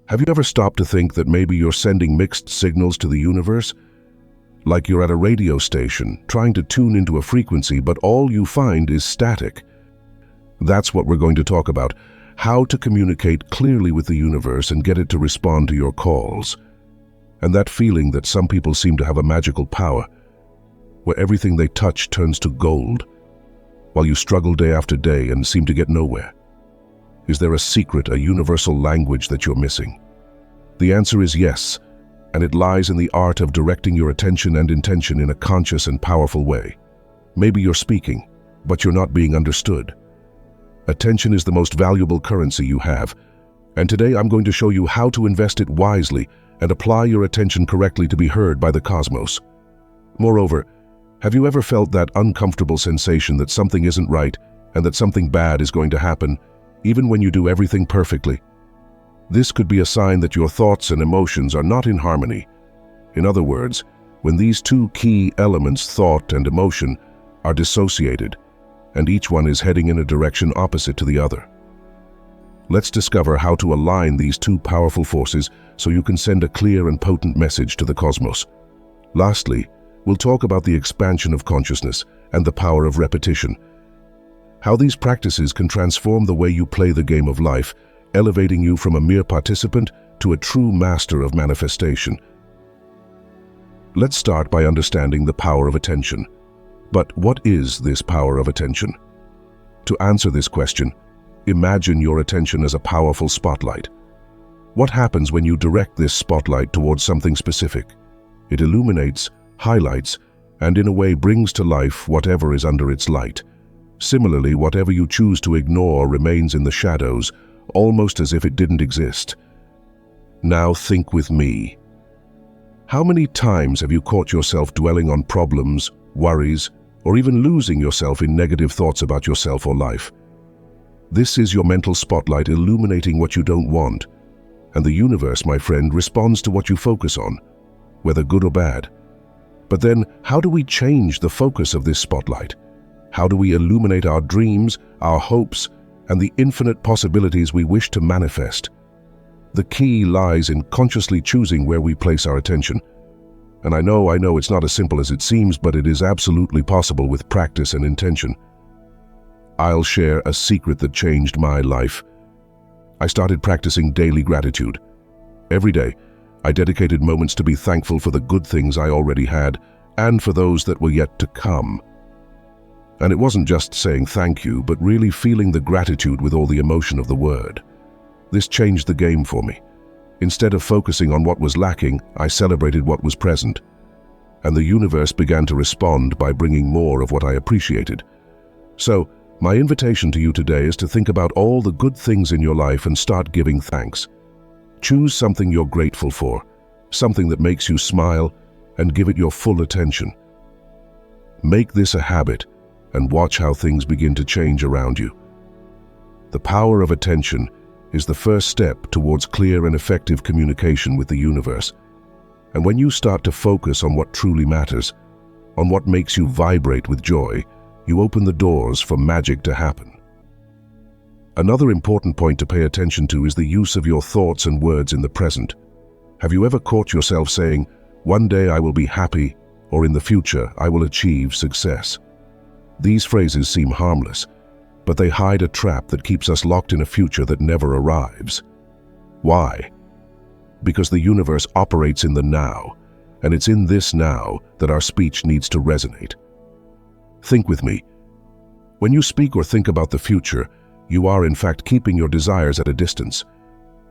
Have you ever stopped to think that maybe you're sending mixed signals to the universe? Like you're at a radio station, trying to tune into a frequency, but all you find is static. That's what we're going to talk about: how to communicate clearly with the universe and get it to respond to your calls. And that feeling that some people seem to have a magical power, where everything they touch turns to gold, while you struggle day after day and seem to get nowhere. Is there a secret, a universal language that you're missing? The answer is yes, and it lies in the art of directing your attention and intention in a conscious and powerful way. Maybe you're speaking, but you're not being understood. Attention is the most valuable currency you have, and today I'm going to show you how to invest it wisely and apply your attention correctly to be heard by the cosmos. Moreover, have you ever felt that uncomfortable sensation that something isn't right and that something bad is going to happen, even when you do everything perfectly? This could be a sign that your thoughts and emotions are not in harmony. In other words, when these two key elements, thought and emotion, are dissociated, and each one is heading in a direction opposite to the other. Let's discover how to align these two powerful forces so you can send a clear and potent message to the cosmos. Lastly, we'll talk about the expansion of consciousness and the power of repetition. How these practices can transform the way you play the game of life, elevating you from a mere participant to a true master of manifestation. Let's start by understanding the power of attention. But what is this power of attention? To answer this question, imagine your attention as a powerful spotlight. What happens when you direct this spotlight towards something specific? It illuminates, highlights, and in a way brings to life whatever is under its light. Similarly, whatever you choose to ignore remains in the shadows, almost as if it didn't exist. Now think with me. How many times have you caught yourself dwelling on problems, worries, or even losing yourself in negative thoughts about yourself or life? This is your mental spotlight illuminating what you don't want. And the universe, my friend, responds to what you focus on, whether good or bad. But then, how do we change the focus of this spotlight? How do we illuminate our dreams, our hopes, and the infinite possibilities we wish to manifest? The key lies in consciously choosing where we place our attention. And I know it's not as simple as it seems, but it is absolutely possible with practice and intention. I'll share a secret that changed my life. I started practicing daily gratitude. Every day, I dedicated moments to be thankful for the good things I already had and for those that were yet to come. And it wasn't just saying thank you, but really feeling the gratitude with all the emotion of the word. This changed the game for me. Instead of focusing on what was lacking, I celebrated what was present. And the universe began to respond by bringing more of what I appreciated. So, my invitation to you today is to think about all the good things in your life and start giving thanks. Choose something you're grateful for, something that makes you smile, and give it your full attention. Make this a habit, and watch how things begin to change around you. The power of attention is the first step towards clear and effective communication with the universe. And when you start to focus on what truly matters, on what makes you vibrate with joy, you open the doors for magic to happen. Another important point to pay attention to is the use of your thoughts and words in the present. Have you ever caught yourself saying, "One day I will be happy," or "In the future I will achieve success"? These phrases seem harmless, but they hide a trap that keeps us locked in a future that never arrives. Why? Because the universe operates in the now, and it's in this now that our speech needs to resonate. Think with me. When you speak or think about the future, you are in fact keeping your desires at a distance.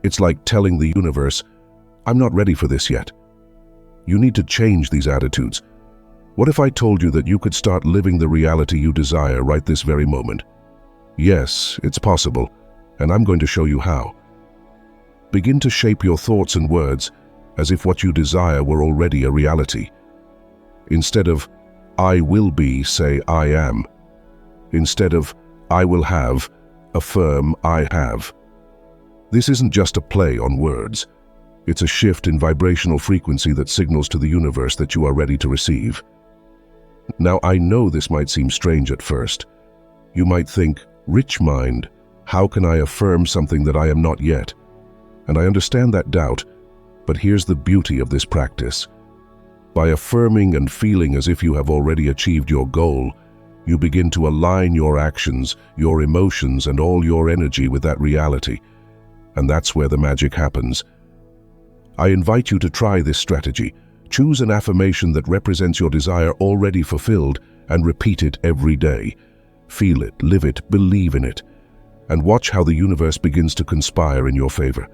It's like telling the universe, "I'm not ready for this yet." You need to change these attitudes. What if I told you that you could start living the reality you desire right this very moment? Yes, it's possible, and I'm going to show you how. Begin to shape your thoughts and words as if what you desire were already a reality. Instead of "I will be," say "I am." Instead of "I will have," affirm "I have." This isn't just a play on words. It's a shift in vibrational frequency that signals to the universe that you are ready to receive. Now, I know this might seem strange at first. You might think, "Rich mind, how can I affirm something that I am not yet?" And I understand that doubt, but here's the beauty of this practice. By affirming and feeling as if you have already achieved your goal, you begin to align your actions, your emotions, and all your energy with that reality. And that's where the magic happens. I invite you to try this strategy. Choose an affirmation that represents your desire already fulfilled and repeat it every day. Feel it, live it, believe in it, and watch how the universe begins to conspire in your favor.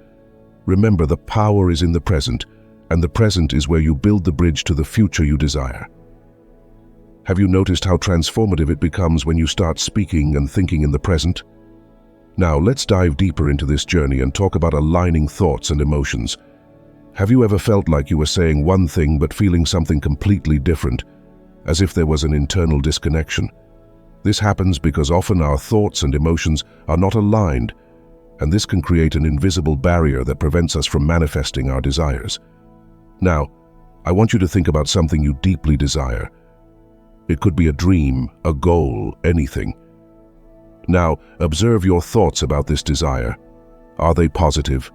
Remember, the power is in the present, and the present is where you build the bridge to the future you desire. Have you noticed how transformative it becomes when you start speaking and thinking in the present? Now, let's dive deeper into this journey and talk about aligning thoughts and emotions. Have you ever felt like you were saying one thing but feeling something completely different, as if there was an internal disconnection? This happens because often our thoughts and emotions are not aligned, and this can create an invisible barrier that prevents us from manifesting our desires. Now, I want you to think about something you deeply desire. It could be a dream, a goal, anything. Now, observe your thoughts about this desire. Are they positive?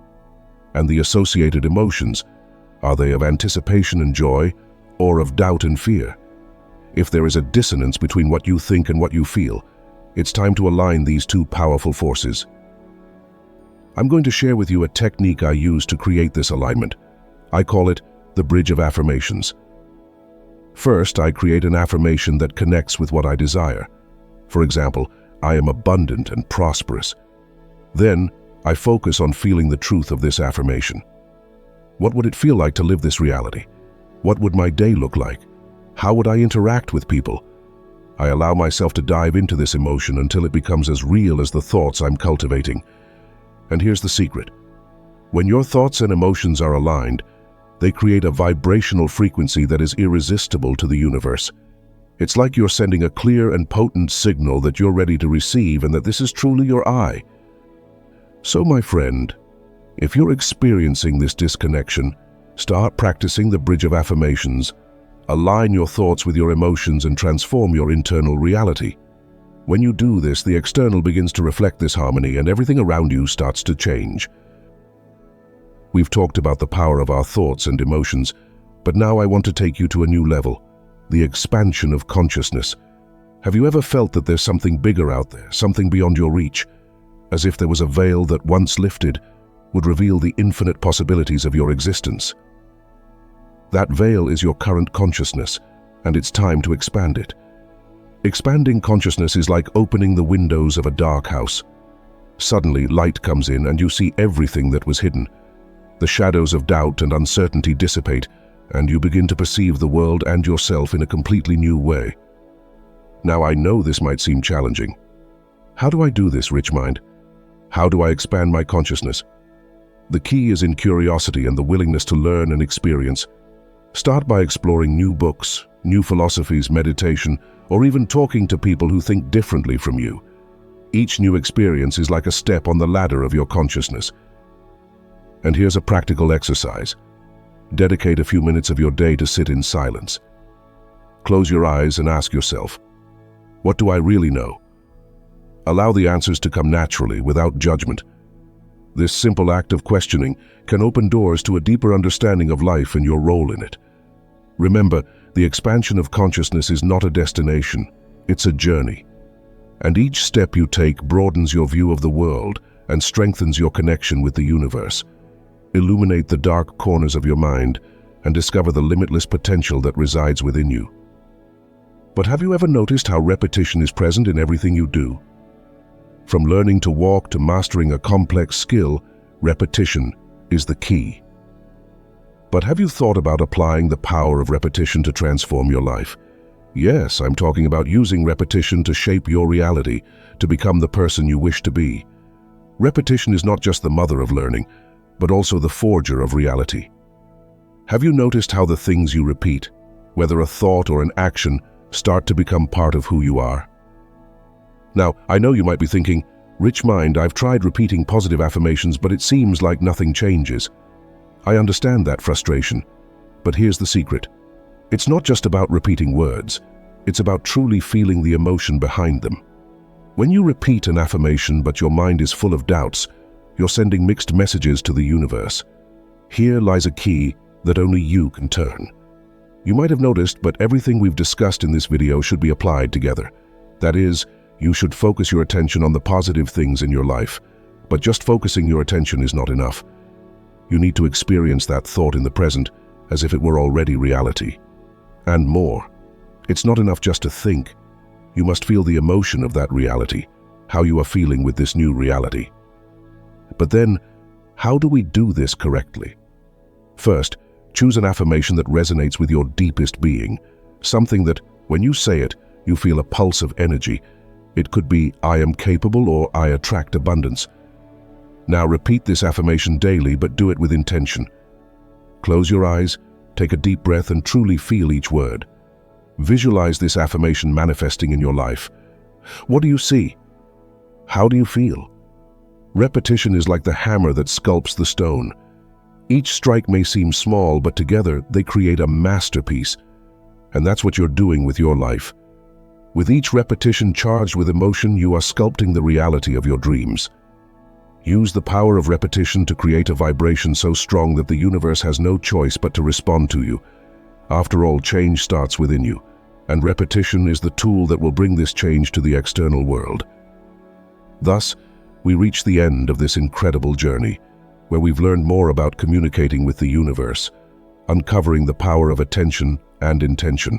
And the associated emotions, are they of anticipation and joy, or of doubt and fear? If there is a dissonance between what you think and what you feel, it's time to align these two powerful forces. I'm going to share with you a technique I use to create this alignment. I call it the bridge of affirmations. First, I create an affirmation that connects with what I desire. For example, I am abundant and prosperous. Then, I focus on feeling the truth of this affirmation. What would it feel like to live this reality? What would my day look like? How would I interact with people? I allow myself to dive into this emotion until it becomes as real as the thoughts I'm cultivating. And here's the secret. When your thoughts and emotions are aligned, they create a vibrational frequency that is irresistible to the universe. It's like you're sending a clear and potent signal that you're ready to receive and that this is truly your I. So, my friend, if you're experiencing this disconnection, start practicing the bridge of affirmations. Align your thoughts with your emotions and transform your internal reality. When you do this, the external begins to reflect this harmony and everything around you starts to change. We've talked about the power of our thoughts and emotions, but now I want to take you to a new level, the expansion of consciousness. Have you ever felt that there's something bigger out there, something beyond your reach, as if there was a veil that once lifted would reveal the infinite possibilities of your existence? That veil is your current consciousness, and it's time to expand it. Expanding consciousness is like opening the windows of a dark house. Suddenly, light comes in and you see everything that was hidden. The shadows of doubt and uncertainty dissipate, and you begin to perceive the world and yourself in a completely new way. Now, I know this might seem challenging. How do I do this, Rich Mind? How do I expand my consciousness? The key is in curiosity and the willingness to learn and experience. Start by exploring new books, new philosophies, meditation, or even talking to people who think differently from you. Each new experience is like a step on the ladder of your consciousness. And here's a practical exercise. Dedicate a few minutes of your day to sit in silence. Close your eyes and ask yourself, what do I really know? Allow the answers to come naturally, without judgment. This simple act of questioning can open doors to a deeper understanding of life and your role in it. Remember, the expansion of consciousness is not a destination, it's a journey. And each step you take broadens your view of the world and strengthens your connection with the universe. Illuminate the dark corners of your mind and discover the limitless potential that resides within you. But have you ever noticed how repetition is present in everything you do? From learning to walk to mastering a complex skill, repetition is the key. But have you thought about applying the power of repetition to transform your life? Yes, I'm talking about using repetition to shape your reality, to become the person you wish to be. Repetition is not just the mother of learning, but also the forger of reality. Have you noticed how the things you repeat, whether a thought or an action, start to become part of who you are? Now, I know you might be thinking, Rich Mind, I've tried repeating positive affirmations, but it seems like nothing changes. I understand that frustration, but here's the secret. It's not just about repeating words, it's about truly feeling the emotion behind them. When you repeat an affirmation but your mind is full of doubts, you're sending mixed messages to the universe. Here lies a key that only you can turn. You might have noticed, but everything we've discussed in this video should be applied together. That is, you should focus your attention on the positive things in your life. But just focusing your attention is not enough. You need to experience that thought in the present as if it were already reality. And more. It's not enough just to think. You must feel the emotion of that reality, how you are feeling with this new reality. But then, how do we do this correctly? First, choose an affirmation that resonates with your deepest being, something that, when you say it, you feel a pulse of energy. It could be, I am capable, or I attract abundance. Now repeat this affirmation daily, but do it with intention. Close your eyes, take a deep breath, and truly feel each word. Visualize this affirmation manifesting in your life. What do you see? How do you feel? Repetition is like the hammer that sculpts the stone. Each strike may seem small, but together they create a masterpiece. And that's what you're doing with your life. With each repetition charged with emotion, you are sculpting the reality of your dreams. Use the power of repetition to create a vibration so strong that the universe has no choice but to respond to you. After all, change starts within you, and repetition is the tool that will bring this change to the external world. Thus, we reach the end of this incredible journey, where we've learned more about communicating with the universe, uncovering the power of attention and intention.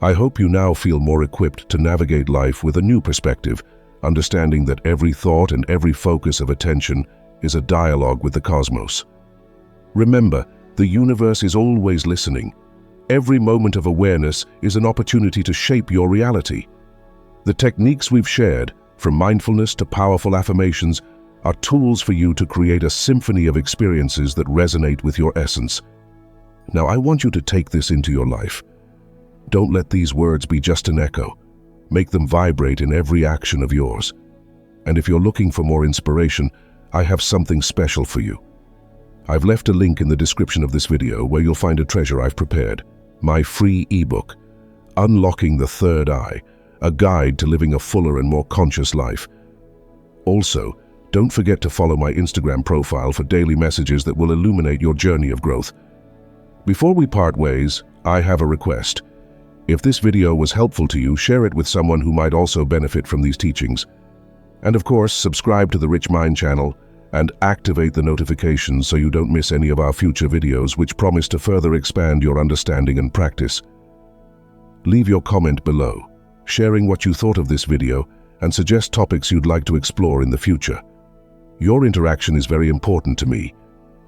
I hope you now feel more equipped to navigate life with a new perspective, understanding that every thought and every focus of attention is a dialogue with the cosmos. Remember, the universe is always listening. Every moment of awareness is an opportunity to shape your reality. The techniques we've shared, from mindfulness to powerful affirmations, are tools for you to create a symphony of experiences that resonate with your essence. Now, I want you to take this into your life. Don't let these words be just an echo. Make them vibrate in every action of yours. And if you're looking for more inspiration, I have something special for you. I've left a link in the description of this video where you'll find a treasure I've prepared, my free ebook, Unlocking the Third Eye, a guide to living a fuller and more conscious life. Also, don't forget to follow my Instagram profile for daily messages that will illuminate your journey of growth. Before we part ways, I have a request. If this video was helpful to you, share it with someone who might also benefit from these teachings. And of course, subscribe to the Rich Mind channel and activate the notifications so you don't miss any of our future videos, which promise to further expand your understanding and practice. Leave your comment below, sharing what you thought of this video and suggest topics you'd like to explore in the future. Your interaction is very important to me.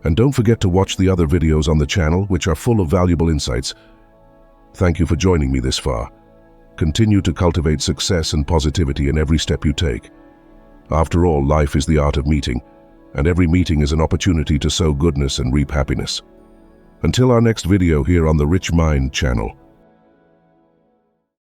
And don't forget to watch the other videos on the channel, which are full of valuable insights. Thank you for joining me this far. Continue to cultivate success and positivity in every step you take. After all, life is the art of meeting, and every meeting is an opportunity to sow goodness and reap happiness. Until our next video here on the Rich Mind channel,